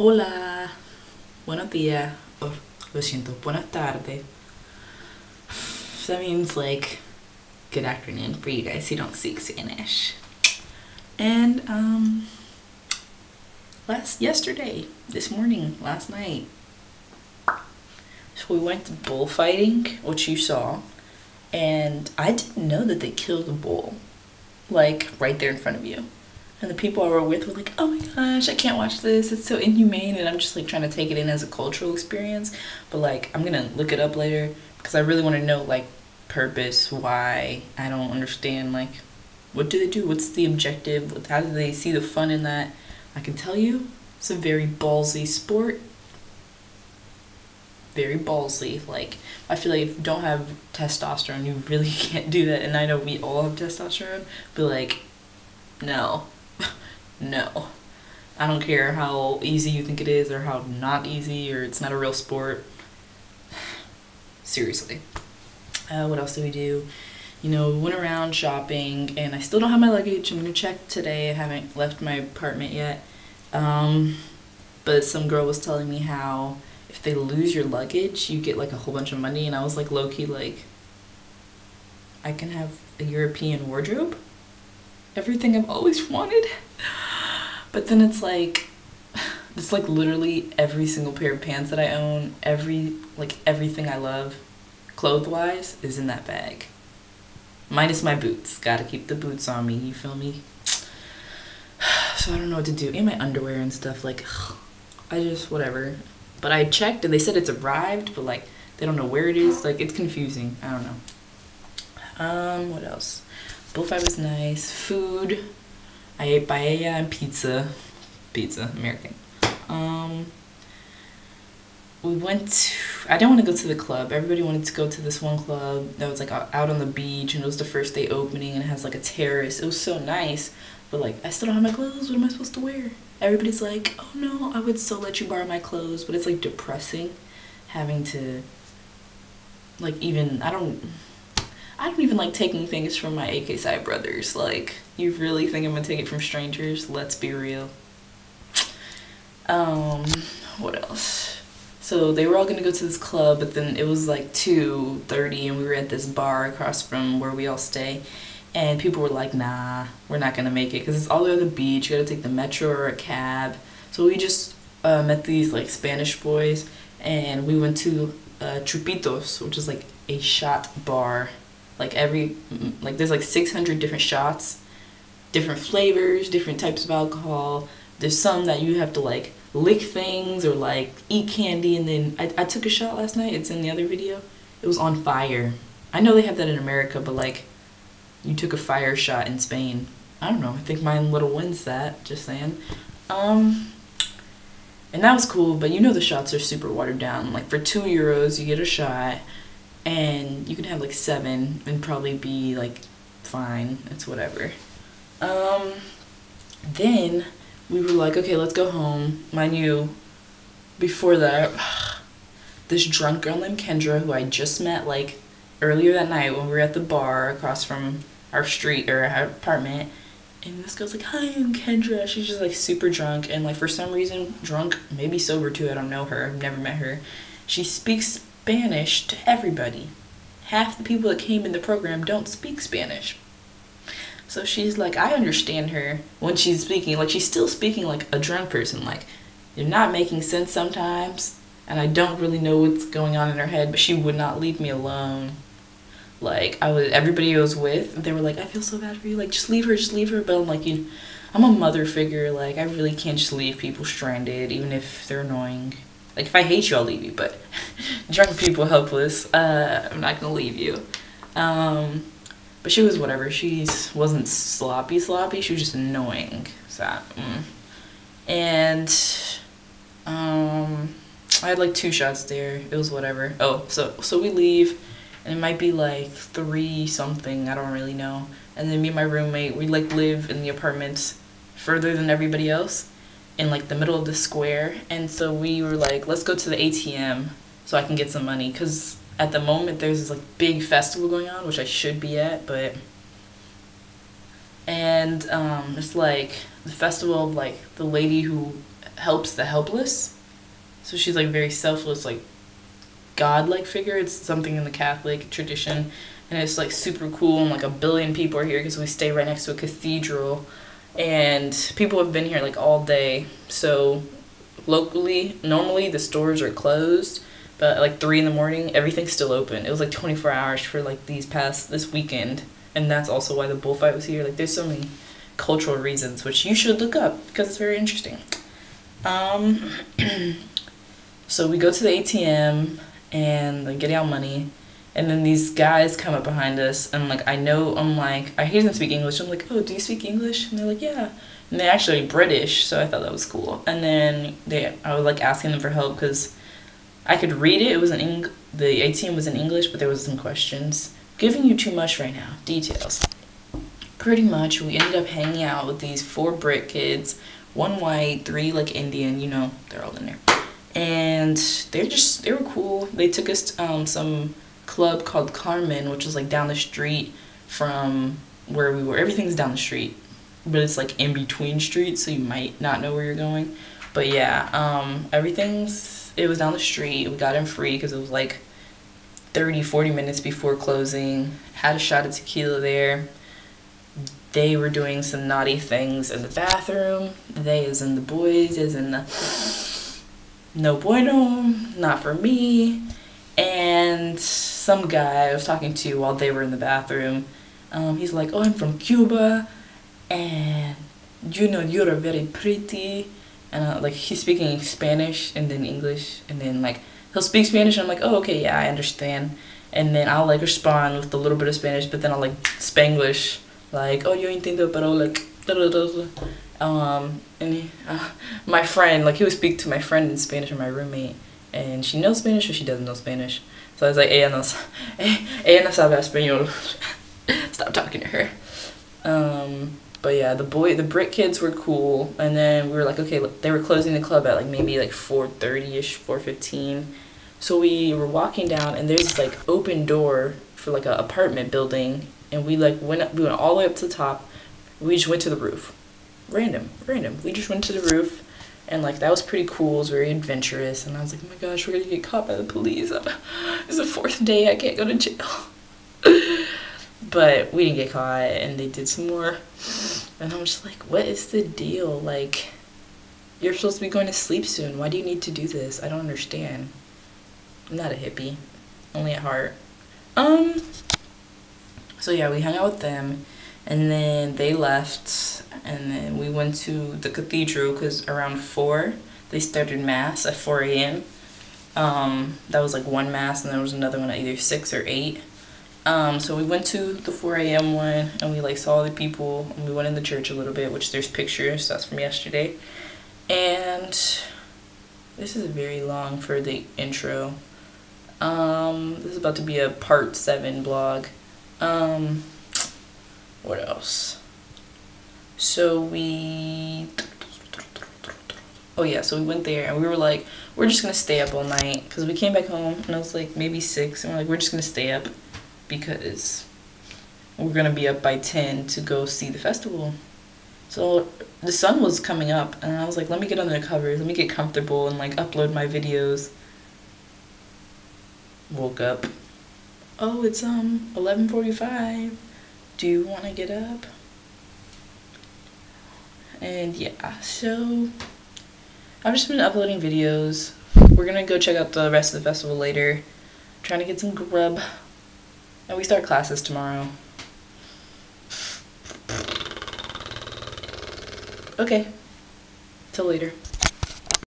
Hola, buenos días, or lo siento, buenas tardes. That means like good afternoon for you guys who don't speak Spanish. And this morning, last night, so we went to bullfighting, which you saw, and I didn't know that they killed a bull, like right there in front of you. And the people I were with were like, oh my gosh, I can't watch this. It's so inhumane. And I'm just like trying to take it in as a cultural experience. But like, I'm going to look it up later because I really want to know like purpose, why. I don't understand like, what do they do? What's the objective? How do they see the fun in that? I can tell you, it's a very ballsy sport. Very ballsy. Like, I feel like if you don't have testosterone, you really can't do that. And I know we all have testosterone, but like, no. No. I don't care how easy you think it is or how not easy or it's not a real sport. Seriously. What else did we do? You know, we went around shopping and I still don't have my luggage. I'm gonna check today. I haven't left my apartment yet. But some girl was telling me how if they lose your luggage, you get like a whole bunch of money, and I was like low-key like, I can have a European wardrobe? Everything I've always wanted? But then it's like literally every single pair of pants that I own, everything I love, clothes-wise, is in that bag. Minus my boots. Gotta keep the boots on me, you feel me? So I don't know what to do. And my underwear and stuff, like, whatever. But I checked and they said it's arrived, but like, they don't know where it is. Like, it's confusing. I don't know. What else? Bullfight was nice. Food. I ate paella and pizza. Pizza, American. We went I didn't want to go to the club. Everybody wanted to go to this one club that was like out on the beach, and it was the first day opening, and it has like a terrace. It was so nice, but like, I still don't have my clothes. What am I supposed to wear? Everybody's like, oh no, I would still let you borrow my clothes, but it's like depressing having to like, even I don't even like taking things from my AK side brothers. Like, you really think I'm gonna take it from strangers? Let's be real. What else? So they were all gonna go to this club, but then it was like 2:30 and we were at this bar across from where we all stay, and people were like, nah, we're not gonna make it because it's all the way on the beach. You gotta take the metro or a cab. So we just met these like Spanish boys, and we went to Chupitos, which is like a shot bar. Like there's like 600 different shots, different flavors, different types of alcohol. There's some that you have to like lick things or like eat candy, and then I took a shot last night. It's in the other video. It was on fire. I know they have that in America, but like, you took a fire shot in Spain. I don't know. I think mine little wins that. Just saying. And that was cool, but you know the shots are super watered down. Like, for €2 you get a shot, and you can have like 7 and probably be like fine. It's whatever. Then we were like, okay, let's go home. Mind you, before that, this drunk girl named Kendra, who I just met like earlier that night when we were at the bar across from our street or our apartment, and this girl's like, hi, I'm Kendra. She's just like super drunk, and like for some reason, drunk, maybe sober too, I don't know her, I've never met her. She speaks Spanish to everybody. Half the people that came in the program don't speak Spanish. So she's like, I understand her when she's speaking. Like, she's still speaking like a drunk person. Like, you're not making sense sometimes, and I don't really know what's going on in her head, but she would not leave me alone. Like, everybody I was with, they were like, I feel so bad for you. Like, just leave her. But I'm like, I'm a mother figure. Like, I really can't just leave people stranded, even if they're annoying. Like, if I hate you, I'll leave you, but drunk people helpless, I'm not gonna leave you. But she was whatever. She wasn't sloppy. She was just annoying. So, and I had like 2 shots there. It was whatever. Oh, so we leave, and it might be like 3 something. I don't really know. And then me and my roommate, we like live in the apartments further than everybody else, in like the middle of the square. And so we were like, let's go to the ATM so I can get some money, because at the moment there's this like big festival going on, which I should be at, but it's like the festival of like the lady who helps the helpless. So she's like very selfless, like godlike figure. It's something in the Catholic tradition, and it's like super cool. And like 1 billion people are here because we stay right next to a cathedral, and people have been here like all day. So locally, normally the stores are closed, but at like 3 in the morning, everything's still open. It was like 24 hours for like this weekend, and that's also why the bullfight was here. Like there's so many cultural reasons, which you should look up because it's very interesting. So we go to the ATM and like get out money, and then these guys come up behind us, and like I hear them speak English. I'm like, oh, do you speak English? And they're like, yeah. And they're actually British, so I thought that was cool. And then I was like asking them for help because I could read it. It was the ATM was in English, but there was some questions. Giving you too much right now. Details. Pretty much, we ended up hanging out with these 4 Brit kids, 1 white, 3 like Indian. You know, they're all in there. And they were cool. They took us to some club called Carmen, which is like down the street from where we were. Everything's down the street, but it's like in between streets, so you might not know where you're going. But yeah, it was down the street. We got in free because it was like 30-40 minutes before closing. Had a shot of tequila there. They were doing some naughty things in the bathroom. They as in the boys, as in the no bueno, not for me. And some guy I was talking to while they were in the bathroom, he's like, oh, I'm from Cuba, and you know, you're very pretty. And like he's speaking Spanish and then English, and then like he'll speak Spanish, and I'm like, oh, okay, yeah, I understand. And then I'll like respond with a little bit of Spanish, but then I'll like Spanglish, like, oh, yo entiendo, pero like, my friend, like he would speak to my friend in Spanish, or my roommate, and she knows Spanish or she doesn't know Spanish. So I was like, ella no sabe español. Stop talking to her. But yeah, the Brit kids were cool, and then we were like, okay, they were closing the club at like maybe like 4:30ish, 4:15. So we were walking down, and there's this like open door for like an apartment building, and we went all the way up to the top. We just went to the roof. Random. We just went to the roof, and like that was pretty cool. It was very adventurous, and I was like, oh my gosh, we're gonna get caught by the police. It's the 4th day, I can't go to jail. But we didn't get caught, and they did some more. And I'm just like, what is the deal? Like, you're supposed to be going to sleep soon. Why do you need to do this? I don't understand. I'm not a hippie, only at heart. So yeah, we hung out with them, and then they left, and then we went to the cathedral because around 4 they started mass at 4 a.m. That was like one mass, and there was another one at either 6 or 8. So we went to the 4 a.m. one, and we like saw the people, and we went in the church a little bit, which there's pictures, that's from yesterday. And this is very long for the intro. This is about to be a part 7 vlog. What else? So we went there, and we were like, we're just gonna stay up all night, because we came back home and it was like maybe 6, and we're like, we're just gonna stay up because we're gonna be up by 10 to go see the festival. So the sun was coming up, and I was like, let me get under the covers, let me get comfortable and like upload my videos. Woke up. Oh, it's 11:45. Do you want to get up? And yeah, so I've just been uploading videos. We're gonna go check out the rest of the festival later. Trying to get some grub. And we start classes tomorrow. Okay. Till later.